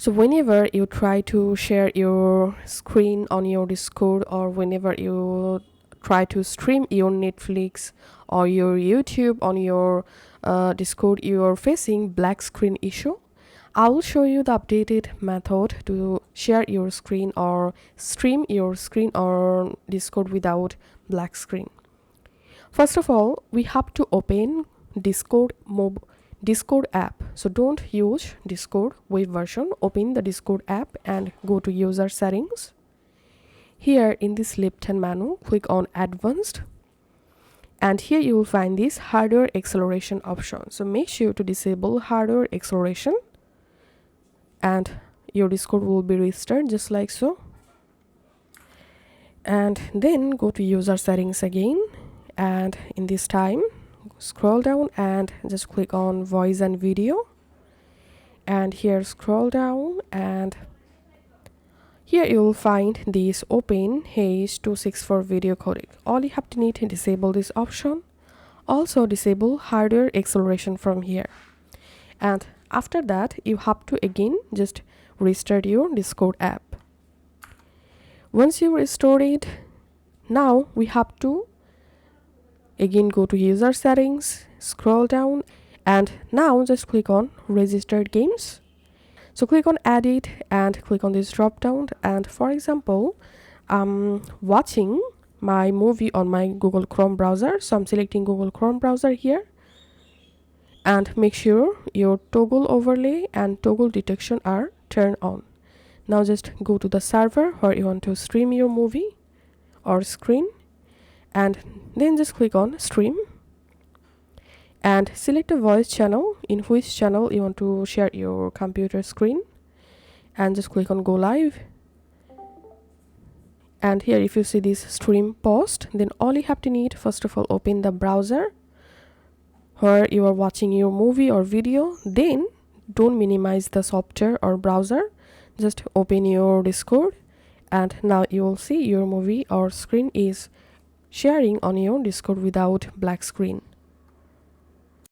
So whenever you try to share your screen on your Discord, or whenever you try to stream your Netflix or your YouTube on your Discord, you are facing black screen issue. I will show you the updated method to share your screen or stream your screen on Discord without black screen. First of all, we have to open Discord app. So don't use Discord web version. Open the Discord app and go to user settings. Here in this left hand menu, click on advanced, and here you will find this hardware acceleration option. So make sure to disable hardware acceleration, and your Discord will be restarted just like so. And then go to user settings again, and in this time scroll down and just click on voice and video, and here scroll down, and here you will find this open H.264 video codec. All you have to need to disable this option. Also disable hardware acceleration from here, and after that you have to again just restart your Discord app. Once you restore it, now we have to again go to user settings, scroll down, and now just click on registered games. So click on edit and click on this drop down, and for example I'm watching my movie on my Google Chrome browser, so I'm selecting Google Chrome browser here, and make sure your toggle overlay and toggle detection are turned on. Now just go to the server where you want to stream your movie or screen, and then just click on stream and select a voice channel in which channel you want to share your computer screen, and just click on go live. And here if you see this stream paused, then all you have to need, first of all, open the browser where you are watching your movie or video. Then don't minimize the software or browser, just open your Discord, and now you will see your movie or screen is sharing on your Discord without black screen.